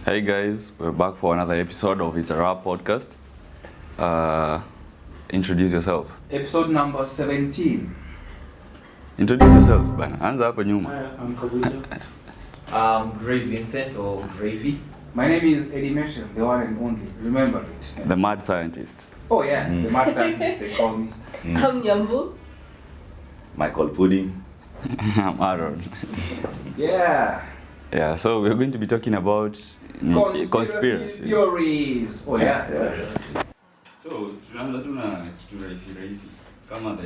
Hey guys, we're back for another episode of It's a Rap podcast. Introduce yourself. Episode number 17. Introduce yourself, bana. Anza hapa nyuma. I'm Kabuja. Gray Vincent or Gravy. My name is Eddie Meshem, the one and only. Remember it. The mad scientist. Oh yeah, the mad scientist they call me. I'm Yambo. Michael Pudding. I'm Aaron. Yeah. Yeah, so we're going to be talking about conspiracy. Theories. Oh yeah. So, tunaanza tu na kitu rahisi kama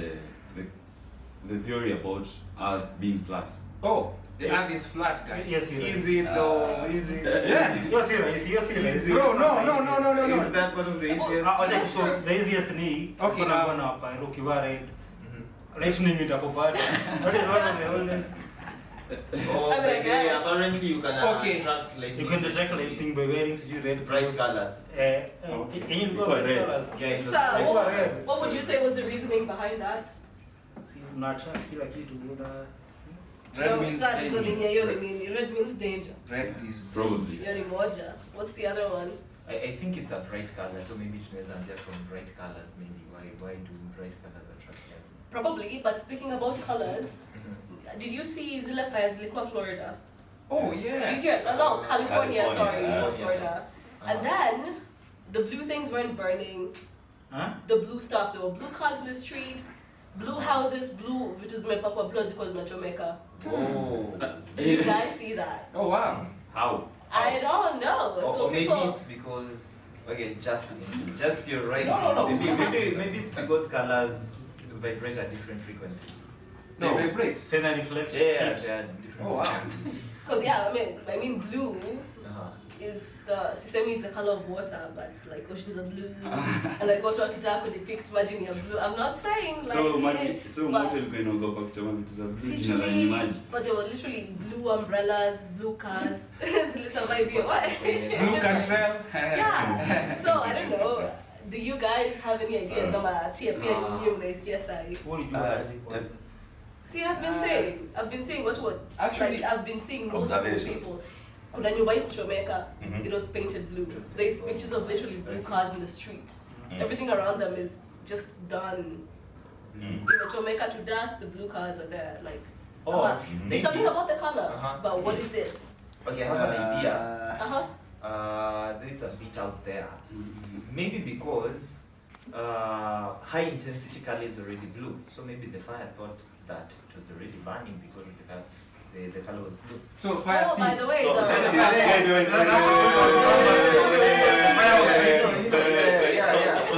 the theory about Earth being flat. Oh, the earth is flat, guys. Yes, Easy though, easy. Yes. You're serious. Bro, no. Is that one of the easiest? So the easiest ni Okay, kuna bwana hapa ukiwa red. Lightning itakupata. That is one of the oldest. Oh, I mean, I guess. apparently you can Okay. attract like You can detect lightning by wearing red bright colors. Can you go red colors? Yeah, it So, looks bright. what would you say was the reasoning behind that? See, not kila kitu bwana. Red means That is danger. hiyo ni nini? Red means danger. Red is Probably. Hiyo ni moja. What's the other one? I think it's a bright color, so maybe tunaweza anzia from bright colors. Maybe why do bright colors attract light? Probably, but speaking about colors, did you see zile fires zilikuwa Florida? Oh Did you yes. hear? No, California, sorry, California. Florida. And then the blue things weren't burning. Huh? The blue stuff, there were blue cars in the street, blue houses, blue vitu zimepakwa blue zilikuwa zinachomeka. Oh. Did you guys see that? Oh wow. How? I don't know. So Or maybe people, it's because just theorizing. No. Maybe it's because colors vibrate at different frequencies. They vibrate. Say that reflect. Yeah, heat. they are different. Oh wow. because yeah, I mean blue Uh-huh. is sisemi is the color of water, but like oceans are blue, and like watu wakitaka kudepict maji ni ya blue. I'm not saying like So maji, yeah, so but- moto ilikuwa inaogopa kuchoma vitu za blue See, jina la truly, maji. but they were literally blue umbrellas, blue cars. Zili survive here. What? Blue cantrell. Yeah. So I don't know. Do you guys have any ideas about tia pia nyinyi unaisikia sahi? What do you do? See, I've been saying what Actually, like I've been seeing multiple observations. people. Kuna nyumba hii kuchomeka, Mhm. it was painted blue. There's pictures of literally blue cars in the street. Everything around them is just done. Imechomeka to dust, the blue cars are there. Like, Maybe- there's something about the color, Uh-huh. but what is it? Okay, I have an idea. Uh-huh. It's a bit out there. Maybe because high intensity color is already blue, so maybe the fire thought that it was already burning because the color was blue. So fire Oh, by pits. the way, So- the- so-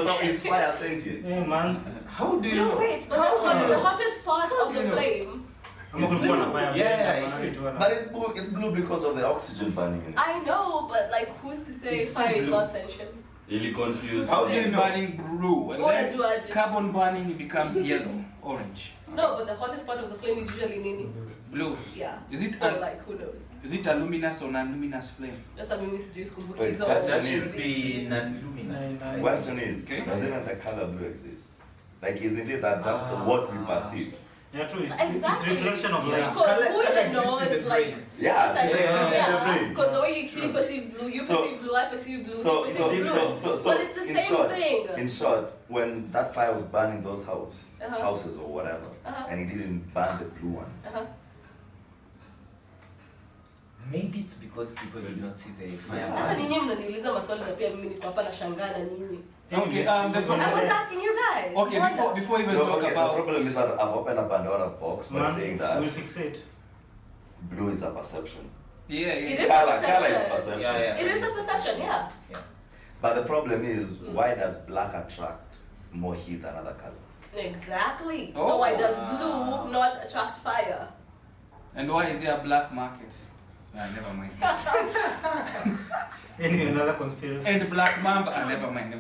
So is fire sentient? Yeah, man. How do you No, know? wait, but How? the hottest part of the you know? flame. I'm not going to fire. Yeah, it is. But it's blue because of the oxygen burning in it. I know, but like, who's to say It's fire is blue. not sentient? Really confused. How do you know? Burning blue and What then do you do? carbon burning it becomes yellow, orange, No, but the hottest part of the flame is usually nini. blue. Yeah. Is it So a- like, who knows? Is it a luminous or non-luminous flame? Just have mimi sijui sikumbuki Wait, hizo. that's That just- should be non-luminous. Nine. Question is, Okay. doesn't the color blue exist? Like, isn't it that just what we perceive? Yeah, true. It's Exactly. reflection of Yeah. light. Because Color- who color even exists knows in the like brain. Yeah, it's like, yeah. because the way he perceives blue, you So- perceive blue, I perceive blue, So, he so, perceives blue. so, But it's the in same short, thing. in short, when that fire was burning those Uh-huh. houses or whatever, Uh-huh. and it didn't burn the blue one, Uh-huh. Maybe it's because people did not see the fire. Sasa ninyi mnaniuliza maswali na pia mimi niko hapa nashangaa na nyinyi. Okay, the I was asking you guys. Okay, before even No, talk okay, about the problem is that I've opened a Pandora box by saying that We'll fix it. blue is a perception. yeah. It is Color a is perception. perception. Yeah. It is a perception, yeah. But the problem is, why does black attract more heat than other colors? Exactly. Oh. So why does blue not attract fire? And why is there a black market? Never mind. Another conspiracy. And black mamba. Never mind.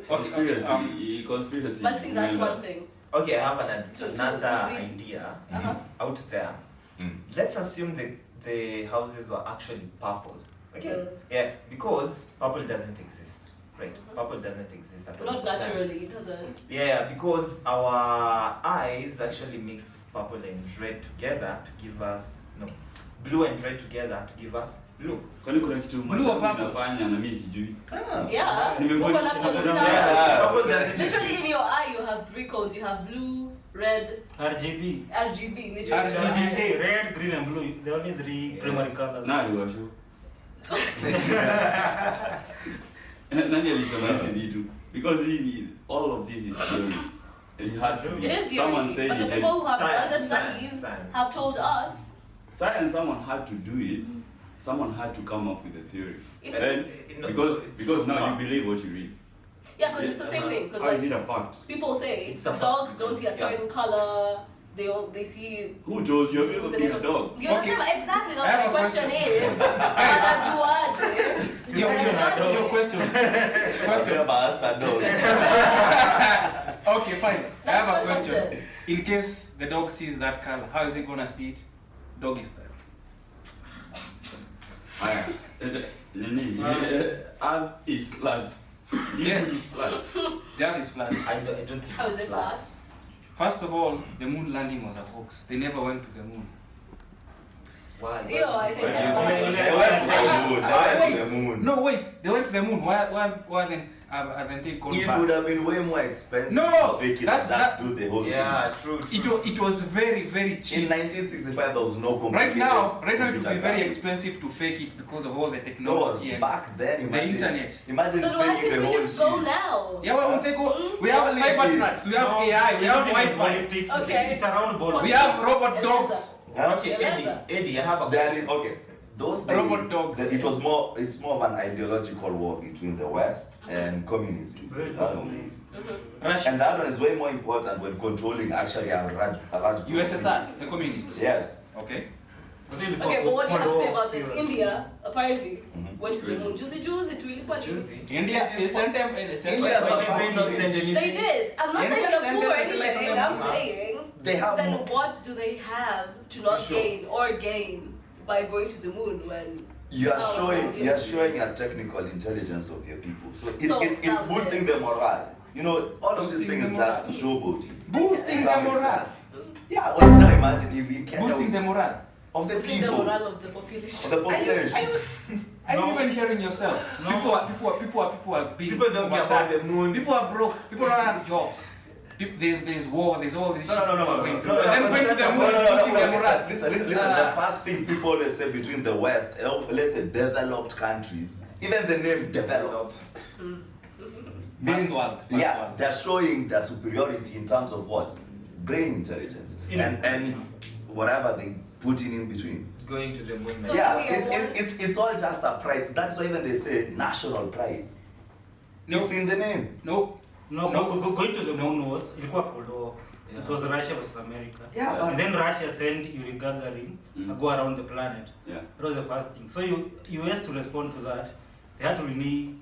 Conspiracy. Conspiracy. But see, that's one thing. Okay, I have To- another to- idea Uh-huh. out there. Let's assume the houses were actually purple. Okay? Mm. Yeah, because purple doesn't exist. Right? Purple doesn't exist at all. Not naturally, it doesn't. Yeah, because our eyes actually mix purple and red together to give us blue and red together to give us Blue. Kwani kuna kitu Blue or macho purple? inafanya na mimi sijui. Yeah. Nimekuwa- Purple and gold Yeah. stars. Purple doesn't Literally exist. in your eye you have 3 codes. You have blue, red, RGB. RGB. Literally. RGB, red, green, and blue. The only 3 primary colors. Nani washo? Nani alisema hizi vitu? Because all of this is theory. And you had to It be. is Someone theory, said but the it. people who have done the Science, studies science. have told us. Science someone had to do it. Someone had to come up with a theory. It's- And No, because it's because now you facts. believe what you read. Yeah, because it's the same thing. How is Because it a fact? people say It's a fact dogs don't because- see a certain color. They see. Who told you? Have you ever been a dog? You understand Okay. exactly I have what a my question question. is. Wanajuaje? Your Wanajuaje? question. I've Question. never asked a dog. Okay, fine. I That's have a my question. question. In case the dog sees that color, how is it gonna see it? Doggy style. Earth is flat. Yes. Is flat. The earth is flat. I don't think How is it's it flat? First of all, the moon landing was a hoax. They never went to the moon. Why? Ew, I think They they're went to the moon. They went to the moon. No, wait. They went to the moon. Why then haven't they gone It back? would have been way more expensive No, to fake it that's- and just that- do the whole Yeah, true. It was very, very thing. In cheap. 1965, there was no Right complicated now it would be computer very graphics. expensive to fake it because of all the No, technology and back then, the imagine, internet. Imagine No, why faking can't the we whole just go shit. now? Yeah, well, we have Only cybertrucks, we have AI, we have Wi-Fi, Politics. Okay. It's around ball. we have robot dogs. Okay, Eleza. Eddie, I have a There question. is, okay. Those days, Robot dogs. it's more of an ideological war between the West and communism. Very That good. one is. Russia, And that one is way more important when controlling actually a large group. USSR, the communists. Yes. Okay. Okay, but what do you have to say about this? India apparently Mhm. went to the moon. Juicy tulikuwa Juicy. India, they sent them, India, Why why did they not send anything? They did. I'm not India saying they're sent poor or us a satellite anything. on I'm the saying They have then more- what do they have to not Sure. gain by going to the moon when You are Oh, okay. showing a technical intelligence of your people. So it's So it's that was boosting it. the morale. You know, all of these Boosting things the is morale. just showboating. Boosting the Some morale. extent. Yeah, well, now imagine if in Kenya Boosting the morale. of the boosting the people, morale of the population? of the population. Are you No. even hearing yourself? No. People are being People don't care about overtaxed. the moon. People are broke. People don't have jobs. There's war. There's all this. No, shit no, no, people no, are going no, through. no, But then no, going to no, the no, moon no, is no, boosting no, the morale. listen. The first thing people always say between the West, let's say developed countries, even the name developed First world. First yeah, world. they're showing their superiority in terms of what? Brain intelligence and whatever they put in between. Going to the moon. So Yeah, we are it's all just a pride. That's why even they say national pride. No. It's in the name. Nope. No, No. going to the moon was ilikuwa Cold War. Yeah. It was Russia versus America. Yeah, but- And then Russia sent Yuri Gagarin to go around the planet. Yeah. That was the first thing. So US to respond to that, they had to really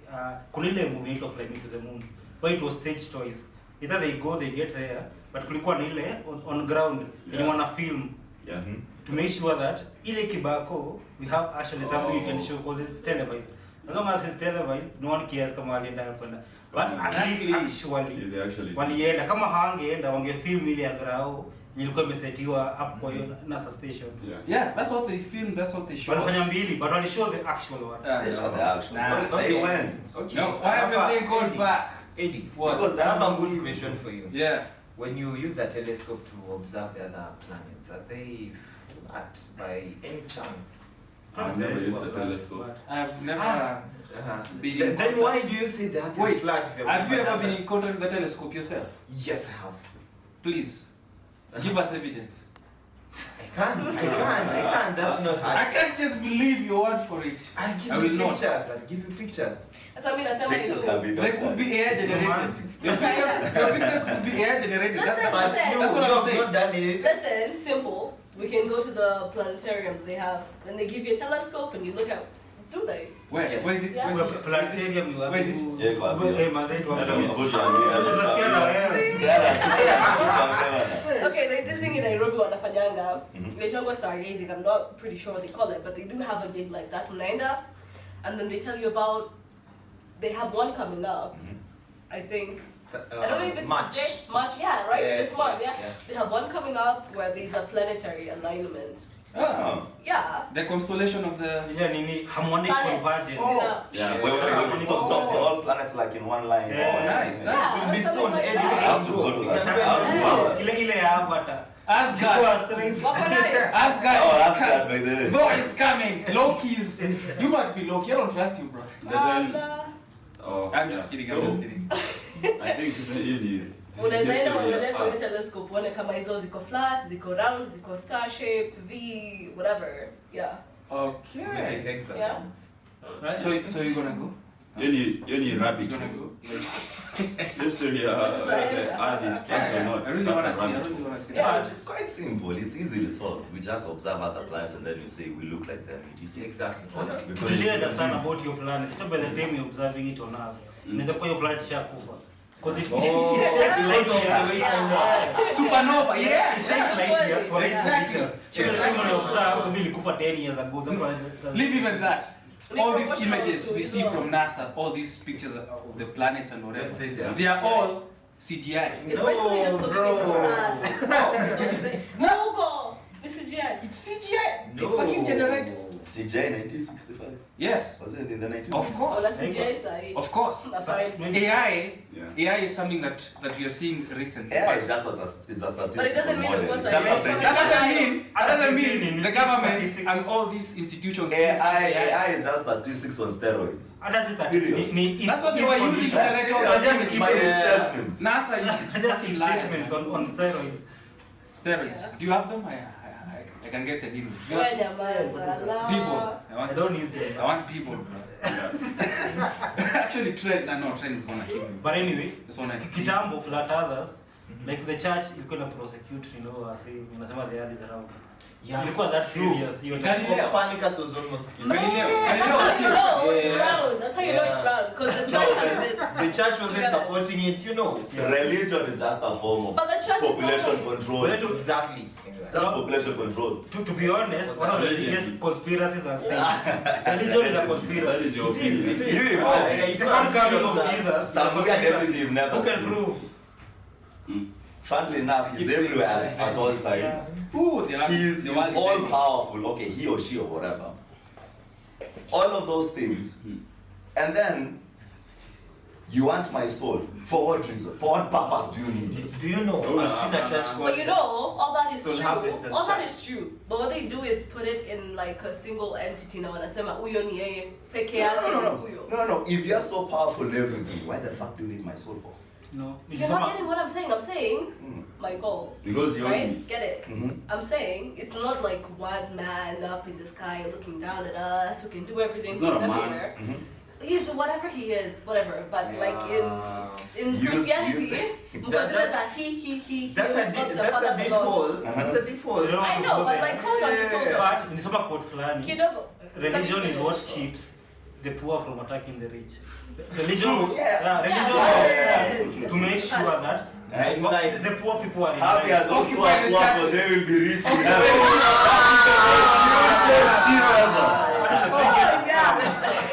kunile movement of flying to the moon. But it was stage choice. Either they go, they get there, but kulikuwa na ile on ground. Yeah. You wanna film Yeah. to make sure that ile kibako we have actually something you can Oh. show because it's televised. As long as it's televised, no one cares kama alienda kwenda. But at least Yeah, actually they actually. walienda kama hawangeenda wangefilm ile ya grao ilikuwa imesetiwa up kwa hiyo NASA station. Yeah. Yeah, that's what they filmed. That's what they showed. Walifanya mbili but walishow the actual one. They saw the action. Nah. They Okay. went. Okay. No, why haven't they gone Eddie, back? Eddie, What? Because I have a good question for you. Yeah. When you use a telescope to observe the other planets, are they flat by any chance? I've never used a telescope. I've never Uh-huh. been. Then, in then why contact- do you say that Wait, is flat if you're have you ever another- been in contact with the telescope yourself? Yes, I have. Please, give us evidence. I can't. That's not hard. I can't just believe your word for it. I'll give I you will not. pictures. I'll give you pictures. Sasa mimi nasema Pictures can hivi. be They could be AI generated. Your pictures could be AI generated. Listen, That's But Listen, you, that's what you I'm have saying. not done it. Listen, simple. We can go to the planetarium they have. Then they give you a telescope and you look at. Do they? Where? Yes. Where is it? Yeah. Where is it? Planetarium you have Where is it? to- Yeah, kwa Go- mazee tu I don't hapo. know about you. Tunasikia na wewe. Okay, there's this thing in Nairobi wanafanyanga. Mhm. Inaitwa stargazing. I'm not pretty sure what they call it, but they do have a gig like that unaenda, and then they tell you about. They have one coming up. I think. I don't know if it's March. today. March, yeah, right? Yeah, This month, yeah. yeah. They have one coming up where there's a planetary alignment. Ah, Yeah. the constellation of the. Ile nini harmonic Planets. convergence. Oh. Yeah, Yeah. so all planets like in one line. Yeah. Oh, nice. Yeah. nice. It will be something soon. like Anyway, that. I have to go to we that. can I go have to anywhere. go. Ile ya Avatar. Asgard. Go straight. Wako nayo. Asgard. Oh, is that's coming. that by the way. Thor is coming. Loki's. You might be Loki. I don't trust you, bro. The time. Nah. Oh, I'm just kidding. I'm just kidding. I think hiyo ni Unaweza enda history ya uangalie kwenye art. telescope uone kama hizo ziko flat, ziko round, ziko star shaped, V, whatever. Yeah. Maybe Okay. hexagons. Right? So you're gonna go? Hiyo ni You're rabbit. gonna go? History ya like art is flat or not. I really That's wanna a see. I rabbit really hole. wanna see. Yeah, it's quite simple. It's easily solved. We just observe other planets and then you say we look like them. You see? Exactly. Because Did you you- understand about your planet? Hata by the time you're observing it on Earth, inaweza kuwa your planet ishakufa. Because it takes light years. Supernova. Yeah. It takes light years for it to Exactly. reach us. So by the time when you observe, maybe ilikufa 10 years ago. That planet doesn't- Leave even that. All these Proportional images to we it see all. from NASA, all these pictures of the planets and whatever, Let's say that. they are all CGI. It's basically just looking bro. at us. No, bro. This is GI. It's CGI. They fucking generate. CJ 1965. Yes, Was it in the 1960s? of Oh, course. that's CGI side. Of course. Apparently. AI, Yeah. AI is something that we are seeing recently. AI but is just a statistical But it doesn't mean it model. was It's a just AI. a That doesn't mean in the the government statistics. and all these institutions. AI is just statistics on steroids. Hata si that- Period. ni- That's what if they were conditions- using to generate all Just those if My it- acceptance. NASA uses just fucking if lies. statements on steroids. Steroids. Yeah. Do you have them? I can get the needle. Do you Wewe have nyamaza, la. T-ball? I don't need them. I want T-ball, bro. Actually, Trent is gonna kill me. But anyway, This one I kitambo flat others, like the church ilikuwa na prosecute, you know, inasema the earth is around. Yeah. Ilikuwa that serious. Hiyo time. Galileo. Copernicus was almost killed. Galileo. No, Galileo was killed. no, it's Yeah. round. That's how you know it's Yeah. round. Because the No, church has been. the church wasn't supporting it, you know. Religion is just a form of But the church is population always- control. Where to- Exactly. Just population control. To be honest, one of the biggest conspiracies I've seen. Religion is a That conspiracy. is your It is, opinion. it is. You Oh, imagine. it's The not coming of that. Jesus. is a Some weird conspiracy. entity you've never Who can seen. prove? Funnily enough, he's Keep saying everywhere that. at all times. Ooh, they are. He's they want all to- powerful. Okay, he or she or whatever. All of those things. And then you want my soul. For what reason? For what purpose do you need it? Do you know? I've seen a church called. But you know, all that is So true. harvest as All that church. is true. But what they do is put it in like a single entity. Na wanasema huyo ni yeye peke yake ni huyo. No. If you're so powerful in everything, why the fuck do you need my soul for? No. You're not getting what I'm saying. I'm saying, Michael, Because you're right? Get it? Mhm. I'm saying it's not like one man up in the sky looking down at us who can do everything. It's not who's a man. everywhere. Mhm. He's whatever he is, whatever. But like in Use- Christianity, That's- that he That's a not deep, the that's Father a deep alone. hole. Uh-huh. That's a deep hole. You don't I want to know, go but there. like hold on, just hold on. But nisoma quote fulani. Kidogo. Religion Let me is what finish. keeps the poor from attacking the rich. Religion, True, yeah. religion Yeah. was to make sure that the poor people are in Happy are line. those who are Occupy the poor, for churches. they will be rich in Occupy heaven. Oh yeah.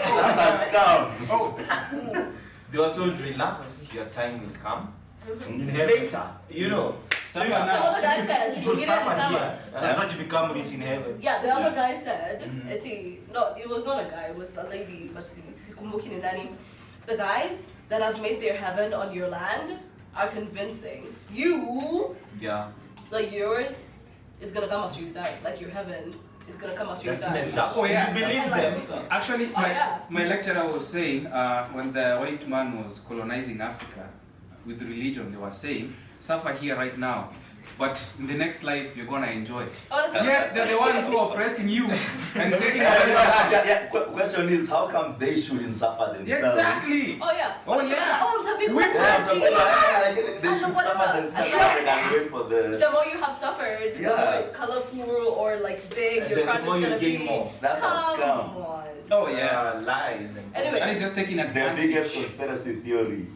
That's a scam. Oh, They were told, relax, your time will come. In heaven. Later, you know. So you, Some other guy said, you should "Get it, suffer suffer." here. That's not to become rich in heaven. Yeah, the other guy said, Mhm. no, it was not a guy, it was a lady, but sikumbuki ni nani. The guys that have made their heaven on your land are convincing. You, Yeah. like yours, is gonna come after you die. Like your heaven is gonna come after That's you die. messed up. Oh, yeah. You believe them? actually, Oh, yeah. my lecturer was saying when the white man was colonizing Africa with religion, they were saying, suffer here right now, but in the next life you're gonna enjoy. Honestly, Yet they're the ones who are oppressing you and taking away your land. Question is, how come they shouldn't suffer themselves? Exactly. Oh yeah. Oh, yeah. Oh, mtabi Whip Yeah, kuachi. they And should whatever. suffer themselves. And like- They can wait for the. The more you have suffered, the Yeah. more colorful or like big your The crown more is you gonna gain be. more. That's a Come scam. on. Oh yeah. Lies and Anyway. And it's just taking Their advantage. biggest conspiracy theory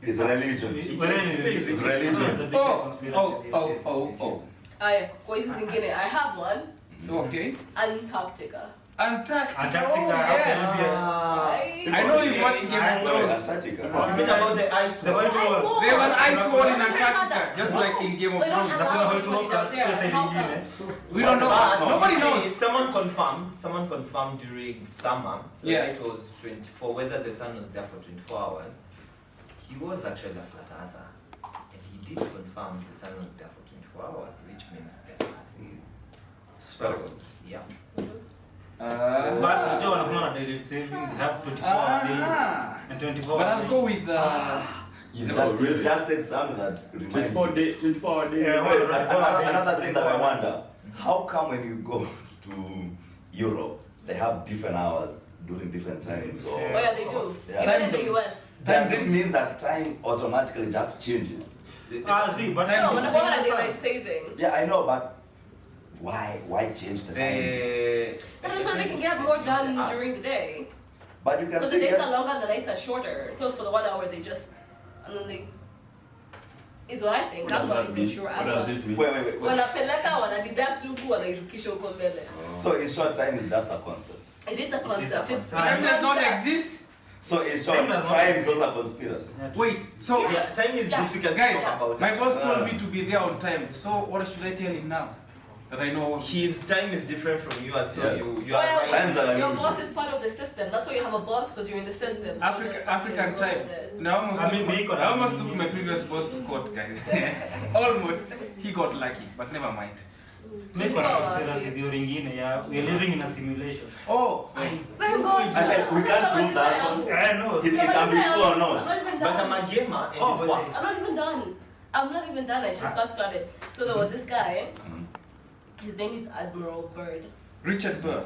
is religion. It's religion. Oh. Aya, kwa hizi zingine, I have one. Okay. Antarctica. Antarctica. Antarctica, Oh, yes. Antarctica. I know you've watched Game of Thrones. Antarctica. You mean about the ice The wall? white wall. There's an ice wall in Antarctica, just like in Game of They don't Thrones. That's allow not how it anybody works. down there. Pesa How lingine. We don't know. But Nobody see, knows. Someone confirmed during summer, Yeah. when it was 24, whether the sun was there for 24 hours. He was actually a flat earther. And he did confirm the sun was there for 24 hours, which means the earth is Spherical. yeah. But unajua wanakuwa na direct saving, they have 24 days and 24 But I'll days. go with You No, just, really. you just said something that reminds 24 me. day, 24 hour days. Yeah, Wait, well, another thing that I wonder, how come when you go to Europe, they have different hours during different times? Or Oh yeah, they do. Yeah. Even in the Time US. does it mean that time automatically just changes? See, but Time No, zones. when I want daylight saving. Yeah, I know, but why change the time? And so they can get more done during the day. But you can So the still days get, are longer, the nights are shorter. So for the 1 hour, they just, and then they, is what I think. What I'm does not that even mean? sure. What I'm does not. this mean? wait. Wanapeleka, wanadeduct huku, wanairukisha huko mbele. So in short, time is just a concept. It is a concept. It's time does not exist. So in short, Time does not time is also a conspiracy. Wait, so Yeah, time is Yeah. difficult guys, to talk about. my it. boss told me to be there on time. So what should I tell him now? That I know all this? His time is different from yours, so Yes. you are Well, right. Times are your unusual. boss is part of the system. That's why you have a boss, because you're in the system. So you just African fucking time. roll with it. No, I almost took my previous boss to court, guys. Almost. He got lucky, but never mind. niko na conspiracy theory ingine ya we're living in a simulation. Oh, Thank God. Actually, we can't prove that one. I know. It can be true or I'm not. not even But I'm done. a gamer and Oh, it but works. I'm not even done. I'm not even done. I just got started. So there was this guy. His name is Admiral Bird. Richard Burr.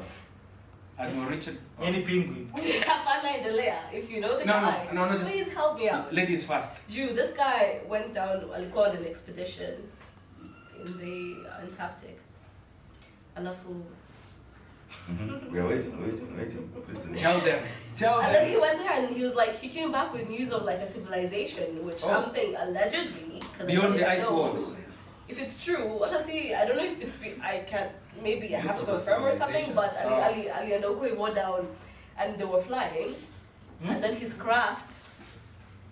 Admiral Richard. Any penguin. Hapana endelea. If you know the No, guy, no, just- please help me out. Ladies first. Jew, this guy went down, alikuwa on an expedition in the Antarctic. Alafu. We are waiting. Listen. Tell them. And then he went there and he was like, he came back with news of like a civilization, which I'm saying allegedly. 'Cause I Beyond don't the even ice know. walls. If it's true, what I see, I don't know if it's, I can't, maybe I have to Use of a confirm or something, civilization. but Ali and Okoye went down and they were flying. And then his craft,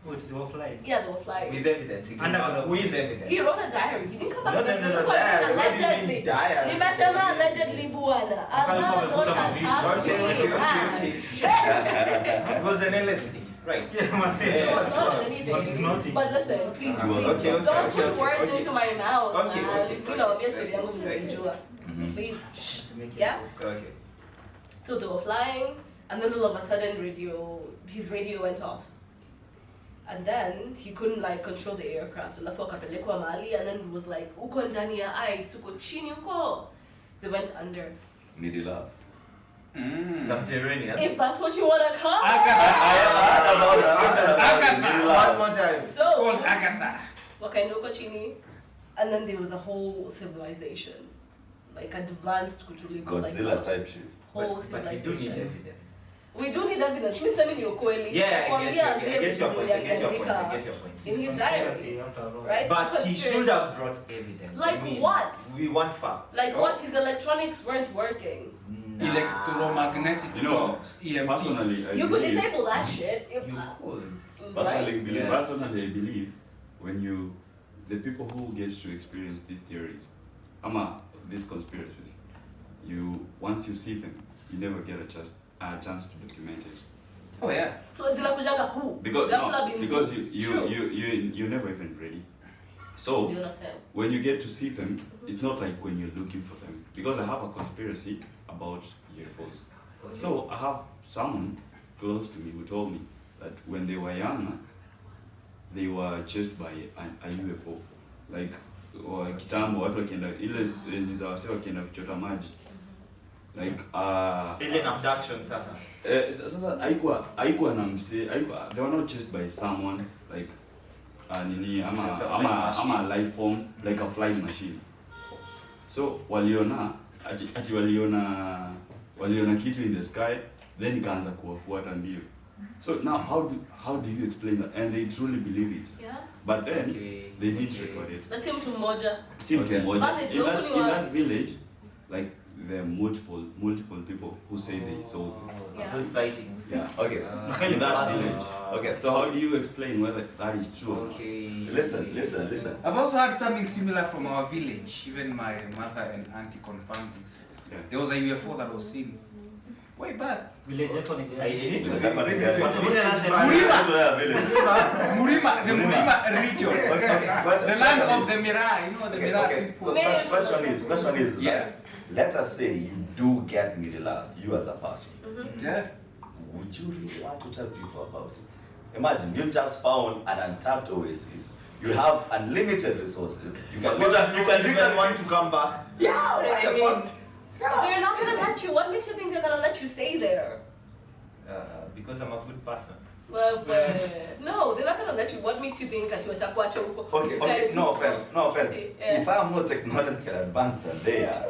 Wait, they were flying. yeah, they were flying. With evidence. He came Underground. back with evidence. He wrote a diary. He didn't come back. No, with no, it. no, That's why I said diary. What do you mean allegedly. diary? Nimesema allegedly bwana. Kama Allah don't wamekuta mavitu. attack. It was an LSD. Right. Yeah, man. It was not But anything. nothing. But listen, please, It was please, okay, don't okay, put words okay. into my mouth, Okay, man. okay, You know, okay. obviously, yangu mnajua. Please, shh. Yeah? Okay. So they were flying, and then all of a sudden, his radio went off. And then he couldn't like control the aircraft. Alafu akapelekwa mahali, and then it was like, uko ndani ya ice, uko chini uko. They went under. Needy love. Subterranean. If that's what you want to call it. One more time. It's called So, Agatha. wakaenda uko chini, and then there was a whole civilization. Like advanced kutuliko. Like Godzilla type shit. whole But you civilization. do need evidence. We do need evidence. Mimi sema ni ukweli. Yeah, I Nakwambia get zile you. I get your vitu point. I get your point. I aliandika get your point. in his diary. Conspiracy after all. Right? But he Conspiracy. should have brought evidence. Like what? We want facts. Like what? His electronics weren't working. Nah. Electromagnetic You know, talks, EMP. personally, I You could believe, disable that shit. If, You could. personally, right? believe, Yeah. personally, I believe when the people who get to experience these theories, these conspiracies, once you see them, you never get a chance to document it. Oh yeah. Zinakujanga who? Because Ghafla bin because who? you're never even ready. So You understand? when you get to see them, it's not like when you're looking for them. Because I have a conspiracy about UFOs. So I have someone close to me who told me that when they were younger, they were chased by a UFO. Like kitambo watu wakienda ile enzi za wase wakienda kuchota maji. Like Alien abduction sasa. sasa haikuwa na mse, they were not chased by someone like nini Just a flying machine. ama life form like a flying machine. So waliona ati waliona kitu in the sky, then ikaanza kuwafuata mbio. So now how do you explain that? And they truly believe it. Yeah. But then Okay, they did okay. record it. Na si mtu mmoja. Si mtu mmoja. But In that village, like there are multiple people who say they saw them. Yeah. Those sightings. Yeah. Okay. In that village. Okay. So how do you explain whether that is true or not? Okay. Listen. I've also had something similar from our village. Even my mother and auntie confirmed this. Yeah. There was a UFO that was seen way back. Village yako ni I gani? need to That's not visit a what village. Murima, the Murima region. Okay. The land of the Mirai, you know, the Mirai Okay. people. Question is Yeah. that, let us say you do get me the love, you as a person. Yeah. Would you really want to tell people about it? Imagine you just found an untapped oasis. You have unlimited resources. You can literally want to come back. Yeah, I mean, They're not gonna let you. What makes you think they're gonna let you stay there? because I'm a good person. Well, no, they're not gonna let you. What makes you think that you are Okay, no offense. Yeah. If I am more technologically advanced than they are,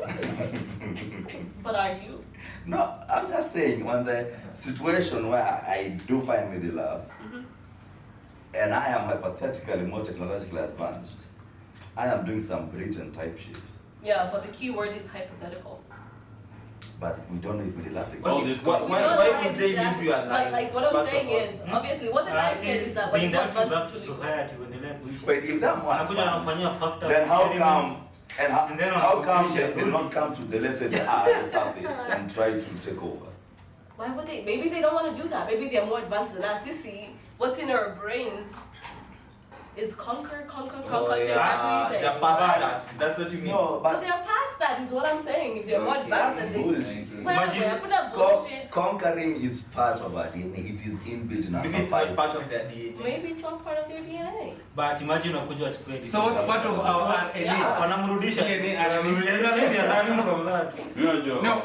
But are you? no, I'm just saying on the situation where I do find me the love, and I am hypothetically more technologically advanced, I am doing some Britain type shit, Yeah, but the key word is hypothetical. but we don't know if we love it. All this Why cost. would they leave you alive? But like what I'm first saying of all? is, obviously, what the guy said is that the when God induction back wants to to society uendelee kuishi. But if that one Wanakuja comes, wanafanyia factor then how experiments. come and then how come wanakuja they not come to the let's say the earth surface and try to take over? Why would they? Maybe they don't want to do that. Maybe they're more advanced than us. You see, what's in our brains is conquer, take everything. They're past that. That's what you mean. No, But but they're past that is what I'm saying. If they're more Okay, advanced that's and they bullshit. Imagine put bullshit. Conquering is part of our DNA. It is inbuilt in our Maybe it's not survival. part of their DNA. Maybe it's not part of their DNA. But imagine wakuja wachukue So what's part of our RNA? Yeah. wanamrudisha. DNA, RNA. They are learning from that. No,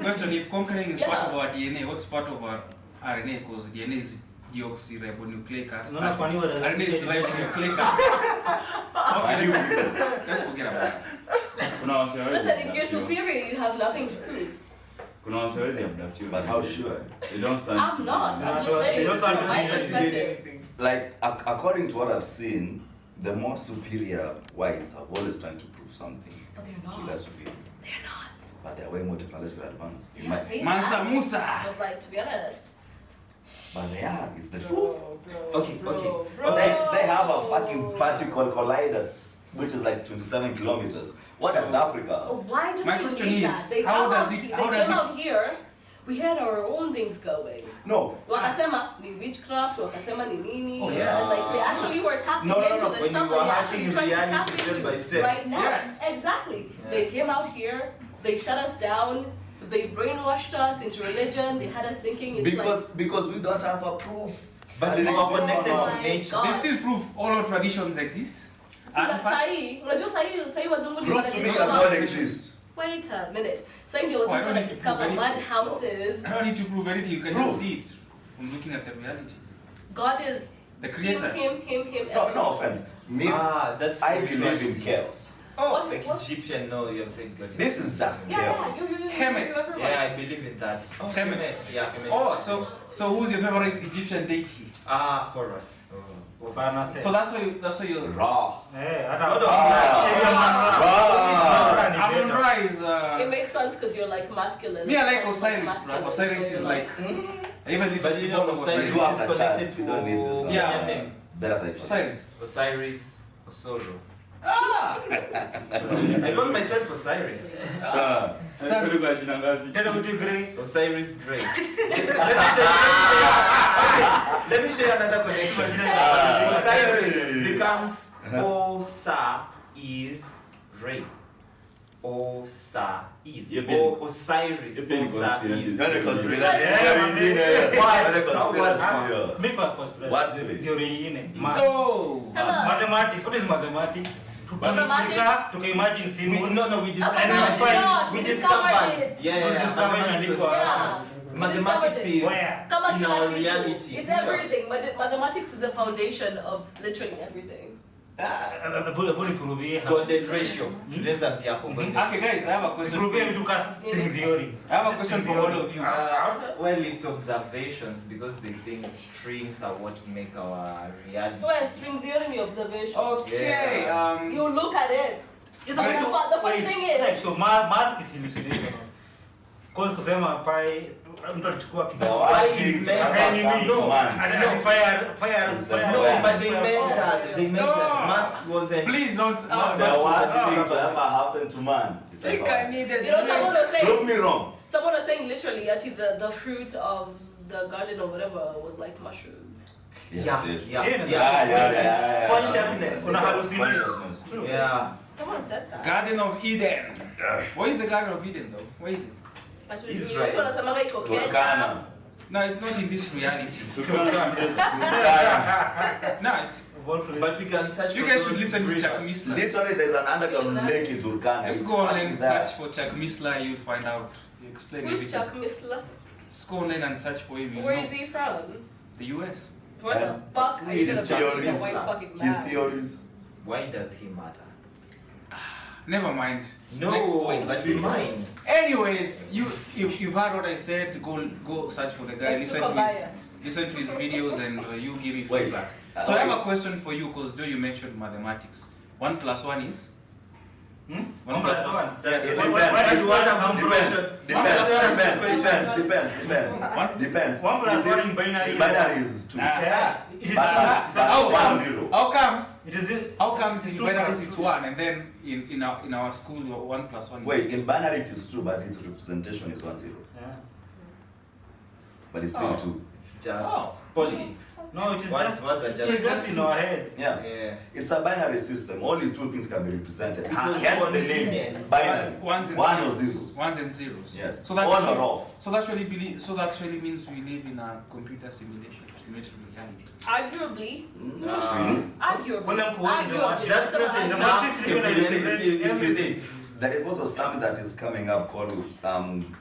question. If conquering is part Yeah. of our DNA, what's part of our RNA? Because DNA is deoxyribonucleic acid. No, no, funny what I- RNA is ribonucleic acid. Okay, let's forget about that. Kuna wase hawezi Listen, if you're abductiwa. superior, you have nothing to prove. Kuna wase hawezi abductiwa. But how sure? They don't stand. I'm not. I'm just saying. They don't From start my doing perspective. Like according to what I've seen, the more superior whites are always trying to prove something But they're to not. less superior. They're not. But they're way more technologically advanced. You Yeah, might, say Mansa that. Musa. But like, to be honest. but they are. It's the truth. Bro, Okay. They have a fucking particle collider, which is like 27 kilometers. What is Africa? Why do My they question need is, that? They how come does out, it- they how does came it- out here. We had our own things going. No. Wakasema ni witchcraft, wakasema ni nini, Oh, yeah. and like they actually were tapping No, into the when stuff you that were they hatching actually trying to tap reality step by into step. right now. Yes. Exactly. Yeah. They came out here, they shut us down, they brainwashed us into religion, they had us thinking it's Because we don't have a proof. But that we it are exists or connected not. to nature. They still prove all our traditions exist. Artifacts. unajua sahi wazungu ndio Proof to me does wanadiscover- not exist. Wait a minute. Sahi ndio Oh, I wazungu don't need to wanadiscover prove mud anything. houses. I don't need to prove anything. You can Prove. just see it from looking at the reality. God is The creator. him. No offense. Me, That's I believe in spirituality. chaos. Oh, Like Egyptian, no, you have said God. This is just chaos. Kemet. Yeah, I believe in that. Oh, Kemet. Yeah, Kemet. oh, so who's your favorite Egyptian deity? Horus. Hapana, So that's why you. Raw. hata God of Amon Ra is. It makes sense because you're like masculine. Me, I like It's Osiris, masculine, bro. Osiris so is you're like. Even this But you know, Osiris You have is the connected chance, to you don't need this. Yeah. Indian name. Better type shit. Osiris. Osiris Osoro. Ah! I call myself Osiris. Son. Kwa jina ngapi? tena uti grey. Osiris Grey. Let me show you another connection. Osiris becomes Osa is Ray. Osa is. You've been- Osiris. you've been Osa conspiracy. is. Not a conspiracy. What? Not a conspiracy. What? Mimi kwa conspiracy. What did it? Theory nyingine. No! Tell us. Mathematics. What is mathematics? Mathematics? Tukaimagine We, symbols. no, we did. Oh my God, we God, we we discovered discovered it. Yeah, We discovered mathematics. it. Yeah. Mathematics Discovered it. is Where? Kama in kila our kitu. reality. It's everything. Mathematics is the foundation of literally everything. Hebu nipruvie hapa. Golden ratio. Tunaweza anzia hapo golden. Okay, guys, I have a question. For Nipruvie you. vitu ka string theory. I have a question for all of you. Well, it's observations because they think strings are what make our reality. Well, string theory ni observation. Okay, Yeah. You look at it. It's a way to The funny thing is- like so math is hallucination. Cause kusema pi mtu alichukua The kitu. worst is thing to measured. ever come to No. man. And No. It's a No, Yeah. but they measured. No. Maths wasn't. Please don't. The worst thing to ever happen to man. Is I think ever. I need a You know, someone was Prove saying, me wrong. someone was saying literally, actually, the fruit of the garden or whatever was like mushrooms. Yeah. Consciousness. Una hallucinate. Consciousness. True. Yeah. Someone said that. Garden of Eden. Where is the Garden of Eden though? Where is it? Actually, Israel. watu wanasemanga iko Kenya. Turkana. No, it's not in this reality. Turkana. No, it's. But we can search. You for guys those should listen to rivers. Chuck Missler. Literally, there's an underground lake in Turkana. Let's It's go online fucking and there. search for Chuck Missler. You'll find out. He explain Who's everything. Chuck Missler? Just go online and search for him. You Where know. is he from? The US. What the fuck are you gonna His tell me? theories, The white fucking his man. theories. Why does he matter? Never mind. Next No, point. but we mind. Anyways, you've heard what I said. Go search for the guy. It's Listen super to his biased. listen to his videos and you give me Wait. feedback. So I Okay. have a question for you because you mentioned mathematics. 1 plus 1 is? 1 1 plus plus 1. Yes. It Where depends. do you want to come from? Depends. 1 plus Is it- 1 in binary. Binary is 2. Yeah. It is How comes? 0. How comes? It is How comes It's in two binaries plus it's two. 1 and then in our school 1 plus 1 is Wait, in binary it is 2, but its representation is 1 0. Yeah. But it's still Oh. 2. It's just Oh. politics. No, it is Words just are it's just. just in our heads. Yeah. Yeah. It's a binary system. Only 2 things can be represented. Because Hence the convenient. name binary. Ones and 1 or zeros. 0. Ones and zeros. Yes. So that On actually, or off. so that actually means we live in a computer simulated reality. Arguably. Not really. Arguably. Well, I'm watching the Arguably. That's Some not in the arguably. Matrix. There is also something that is coming up called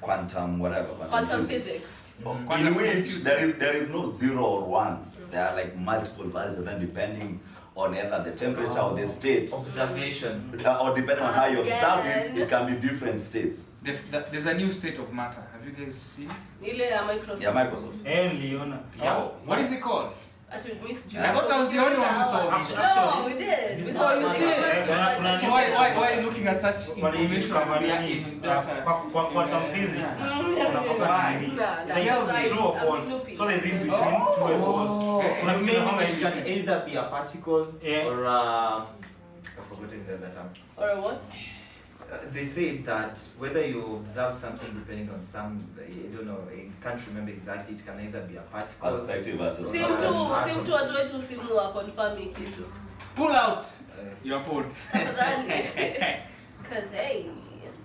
quantum whatever. Quantum physics. Quantum In which computing. there is no 0 or 1s. There are like multiple values, and then depending on either the temperature or the state, Observation. or depending on how you observe it, Again. it can be different states. There's a new state of matter. Have you guys seen? Ile ya Microsoft. Yeah, Microsoft. Leona. Oh, what is it called? Actually, Miss I thought I was the only one who saw it. No, we did. We saw you did. So why are you looking at such What do you information? discover We are nini? in data. Quantum in, physics. yeah. Unakwambia nini? Like true or false. So there's in between true and false. Okay. Kuna You kitu mean kama it hivi. can either be a particle Yeah. or I've forgotten the other term. Or a what? They say that whether you observe something depending on some, I don't know, I can't remember exactly, it can either be a particle. Perspective versus Si mtu atoe tu simu wa confirm hii kitu. Pull out your phones. Tafadhali. Cause hey.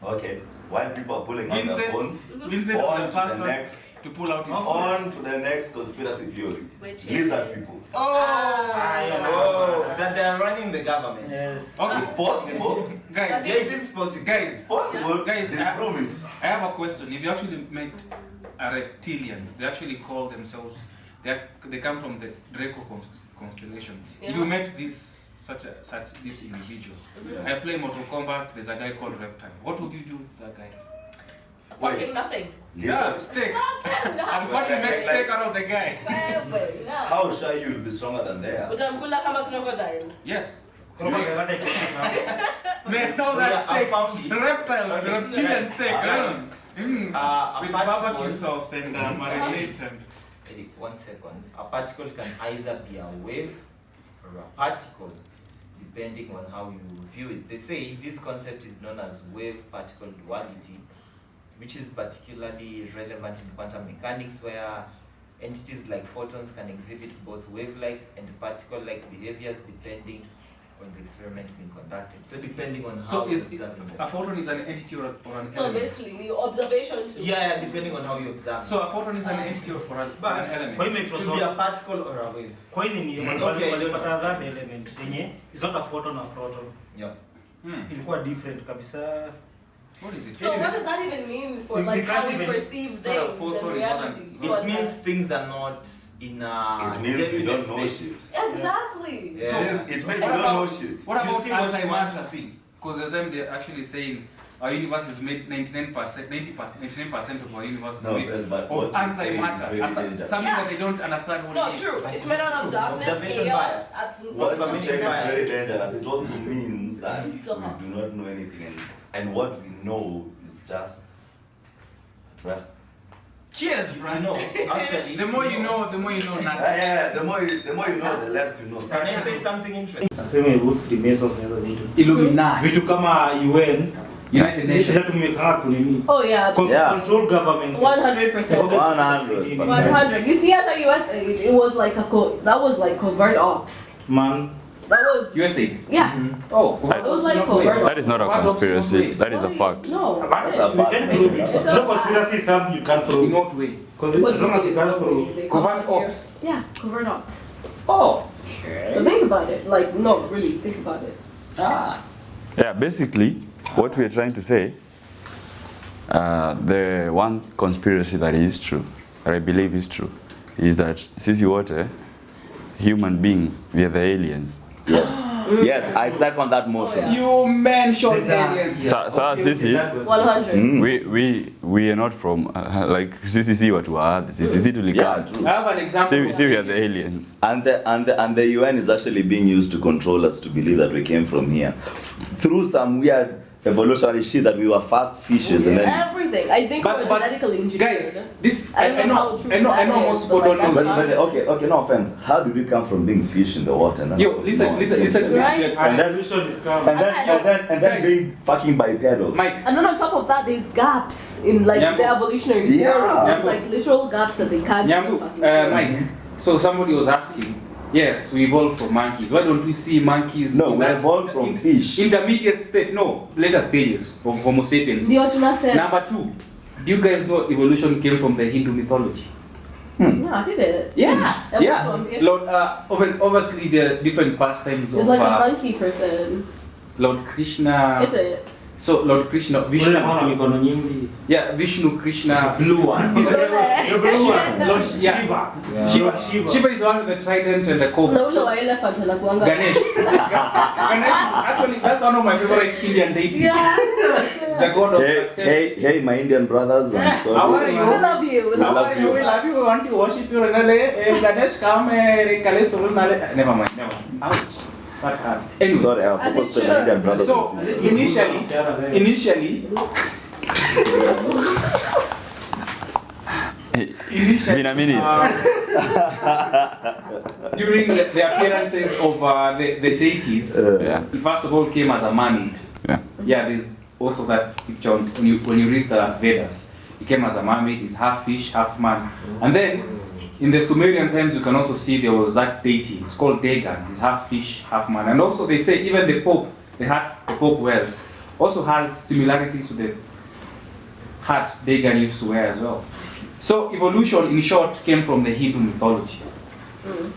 Okay. While people are pulling out their Vincent, phones, Vincent was on the to first the one next, to pull out his phone. on to the next conspiracy theory. Which Lizard is- people. Oh! Oh, that they are running the government. Yes. Okay, It's possible. guys, Yeah, it is possible. guys, It's possible. Guys, disprove it. I have a question. If you actually met a reptilian, they actually call themselves, they come from the Draco constellation. If you Yeah. met this this individual, I play Mortal Kombat, there's a guy called Reptile. What would you do with that guy? Fucking Wait. nothing. Yeah, steak. I'd Nothing. fucking make steak out of the guy. Wewe, yeah. How sure you will be stronger than they are? Utamkula kama crocodile. Yes. Kuna Steak. kama hivi. Man, no, Yeah, that I steak. found it. Reptiles, Okay. reptilian steak. Yes. Mm. A With particle- barbecue sauce and marinade and Wait, 1 second. A particle can either be a wave or a particle, depending on how you view it. They say this concept is known as wave-particle duality, which is particularly relevant in quantum mechanics, where entities like photons can exhibit both wave-like and particle-like behaviors depending on the experiment being conducted. So depending on So how is you're observing a them. photon is an entity or an So element? basically, your observation too. Yeah, depending on how you observe. So a photon is an entity or an But element? kwa hii it could be Microsoft a particle or a wave. kwa hii ni Okay. walipata that element yenye is not a photon or proton. Yeah. Ilikuwa different kabisa. What is it? So what does that even mean for We like how can't we even- perceive So a things photon in is not an- reality? It But, means things are not in a It means we definite don't know state. shit. Exactly. Yeah. So It means we what don't about- know shit. What You about see what you want to antimatter? see. Because there's them they're actually saying our universe is made 99%, 99% of our universe is No, made yes, but of what you're saying is antimatter. very As dangerous. something that they don't understand what No, it is. true. It's made out of darkness, Observation chaos, bias. absolute What you're nonsense. saying is very dangerous. It also means that So we how? do not know anything, and what we know is just. Well, Cheers, You bro. know, actually, The more you know, the more you know nothing. yeah, the more you know, the less you know. Can I say something interesting? Nasema hivyo Freemasons naweza vitu. Illuminati. Vitu kama UN United Nations. sasa tumekaa kunini? Oh yeah, Yeah. Control governments. 100%. 100%. 100. You see, at the USA, it was like that was like covert ops. Man, That was USA. yeah. Oh, It was like covert. That is not a What conspiracy. ops? That is a fact. No. That's a we can prove it. It's a No conspiracy is something you can't In prove. what way? Because as long as you can't prove. Covert ops. Yeah, covert ops. Oh. But think about it. Like, no, really, think about it. Ah. Yeah, basically, what we are trying to say, the one conspiracy that is true, that I believe is true, is that sisi wote, human beings, we are the aliens. Yes. Yes, I second that motion. Oh, yeah. You mentioned aliens. Sisi, 100. we are not from like sisi watu wa earth. Sisi tulikaa Yeah, tu. true. I have an example. See, we are the aliens. And the UN is actually being used to control us to believe that we came from here through some weird evolutionary shit that we were first fishes and then. Everything. I think we're genetically engineered. Guys, this I don't know how true that most is, people but, don't like, know that's this. Okay, no offense. How did we come from being fish in the water? No? Yo, listen to this. Right. And evolution is coming. And then being fucking bipedal. Mike, And then on top of that, there's gaps in like Nyambo. the evolutionary theory. Yeah. There's Nyambo. like literal gaps that they can't Nyambu, fucking Mike. So somebody was asking, yes, we evolved from monkeys. Why don't we see monkeys No, in we that evolved from fish. intermediate state? No, later stages of Homo sapiens. Ndio tunasema. Number 2, do you guys know evolution came from the Hindu mythology? No, I did it. Yeah, Hebu yeah. tuambie. Lord, obviously there are different pastimes There's of like a monkey person. Lord Krishna. Is it? So Lord Krishna, Ule Vishnu. anaona mikono nyingi. Yeah, Vishnu, Krishna. Blue one. The blue one. Lord, yeah. Shiva. Shiva. Shiva is the one with the trident and the Na cobra. ule wa elephant anakuanga. Ganesh. Ganesh is actually, that's one of my favorite Indian deities. Yeah. The god of Hey, success. hey, my Indian brothers, I'm How sorry. are We you? love you. We I love love You will love you. We want to worship you. Ganesh, come. Kale Sulu Nale. Never mind. Never mind. Ouch. That hurt. Anyway. Sorry, I was As supposed it to say my Indian should. brothers. So and sisters. initially, It's been a minute. during the appearances of the deities, Yeah. he first of all came as a mermaid. Yeah. Yeah, there's also that picture when you read the Vedas. He came as a mermaid, he's half fish, half man. And then in the Sumerian times, you can also see there was that deity. It's called Dagon. He's half fish, half man. And also they say even the Pope, the hat the Pope wears, also has similarities to the hat Dagon used to wear as well. So evolution, in short, came from the Hindu mythology.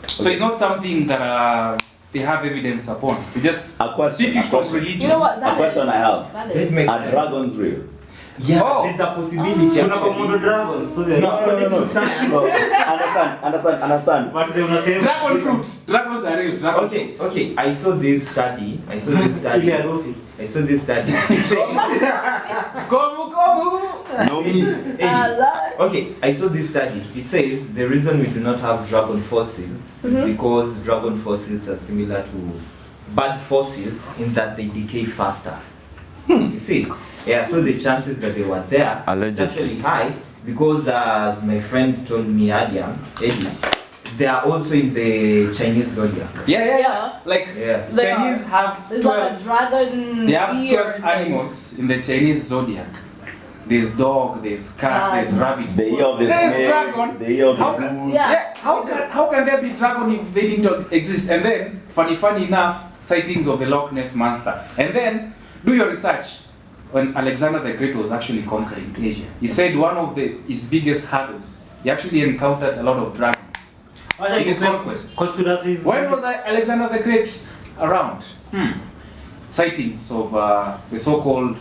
So it's not something that they have evidence upon. They just A question. speak it A from question. religion. You know what? A That question I have. That That is. makes Are sense. dragons real? Yeah, Oh. there's a possibility. Kuna actually. komodo dragons. So they No, according to science. No, understand. But they unasema. Dragon fruit. Dragons are real. Dragon Okay, fruit. okay. I saw this study. Ile ya Luffy. I saw this study. Gomu. No me. Okay, I saw this study. It says the reason we do not have dragon fossils is because dragon fossils are similar to bird fossils in that they decay faster. You see? Yeah, so the chances that they were there is Allegedly. actually high because as my friend told me earlier, Eddie, they are also in the Chinese zodiac. Yeah. Like Yeah. They Chinese are. have There's like 12. a dragon. They have ear 12 animals in the Chinese zodiac. There's dog, there's cat, there's rabbit. The year of the There's snake, dragon. the year of How the can- goose. Yeah. How can there be dragon if they didn't exist? And then, funny enough, sightings of the Loch Ness monster. And then, do your research. When Alexander the Great was actually conquering Asia, he said one of his biggest hurdles, he actually encountered a lot of dragons in his conquest. Conspiracies. When was Alexander the Great around? Sightings of the so-called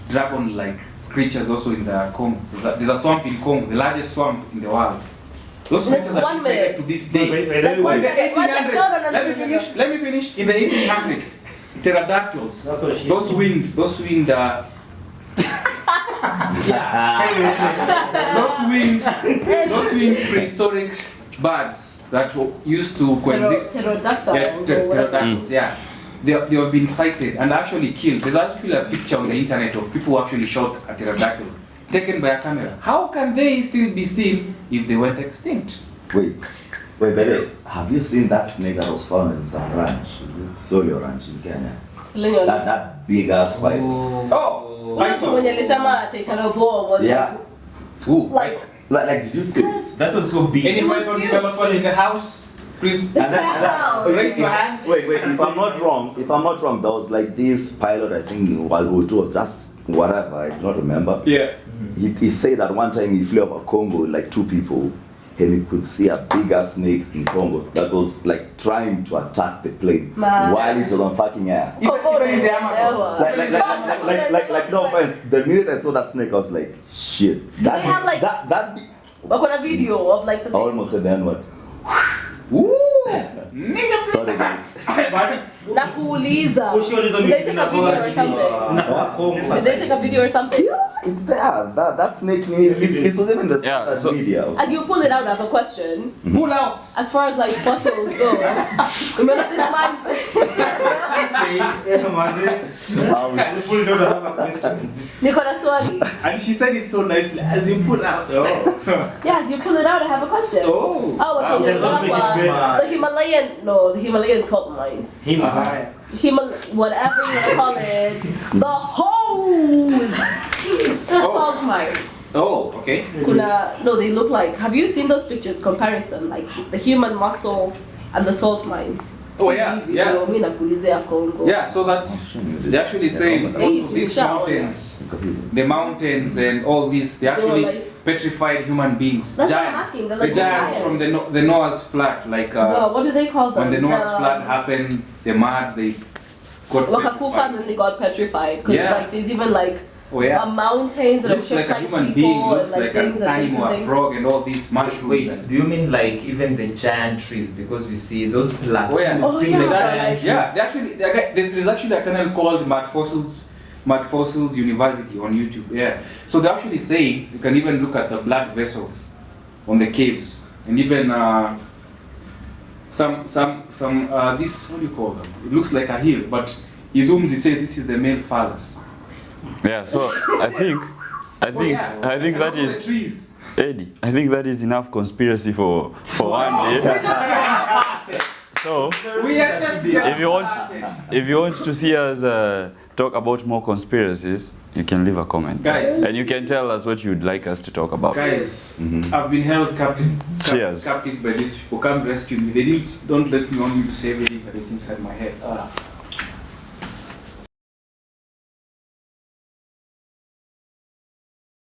dragon-like creatures also in the Congo. There's a swamp in Congo, the largest swamp in the world. Those That's creatures are one sighted minute. to this Wait, day. wait, Like, wait, In wait. the One second. 1800s, No. let me finish. In the 1800s, pterodactyls, That's what she those winged those winged prehistoric birds that used to coexist. Pterodactyls, yeah. They have been sighted and actually killed. There's actually a picture on the internet of people who actually shot a pterodactyl, taken by a camera. How can they still be seen if they went extinct? Wait, Bele, have you seen that snake that was found in some ranch? It's Solio Ranch in Kenya. That big ass fight. Yeah. Like, did you see? That was so big. Any python developers in the house? Please raise your hand. Wait, if I'm not wrong, there was like this pilot, I think in World War II, just whatever, I do not remember. Yeah. He said that one time he flew over Congo with like 2 people, and he could see a bigger snake in Congo that was like trying to attack the plane while it was on fucking air. Even in the Amazon. Like no offense, the minute I saw that snake, I was like, shit. They have like that a video of like the I almost said the N-word. Ooh! Sorry guys. Nakuuliza. Did they take a video or something? Did they take a video or something? Yeah, it's there. That snake, it was even in the standard media. As you pull it out, I have a question. Pull out! As far as like fossils go, remember this man? Niko na swali. And she said it so nicely, as you pull out. Yeah, as you pull it out, I have a question. Oh, what's on your the Himalayan salt mines. Whatever you want to call it. The hose! Salt mine. Oh, okay. They look like, have you seen those pictures, comparison, like the human muscle and the salt mines? Oh yeah. Yeah, so they actually say most of these mountains, the mountains and all these, they actually petrified human beings. That's giants. what I'm asking. They're the like giants from the Noah's flood, like what do they call them? when the Noah's flood happened, the mud, they got Wakakufa, and then they got petrified. Because like there's even like mountains that looks are like shaped a human like being, people, looks and, like an animal, a frog, and all these mushrooms. Wait, do you mean like even the giant trees? Because we see those plateaus. There's actually a channel called Mad Fossils University on YouTube. Yeah, so they actually say you can even look at the blood vessels on the caves, and even some this, what do you call them? It looks like a hill, but he zooms. He says this is the male phallus. Yeah, so I think that is Eddie. I think that is enough conspiracy for one day. So if you want to see us talk about more conspiracies, you can leave a comment, guys, and you can tell us what you'd like us to talk about. Guys, I've been held captive by these people. Come rescue me. They don't let me on to say everything that is inside my head.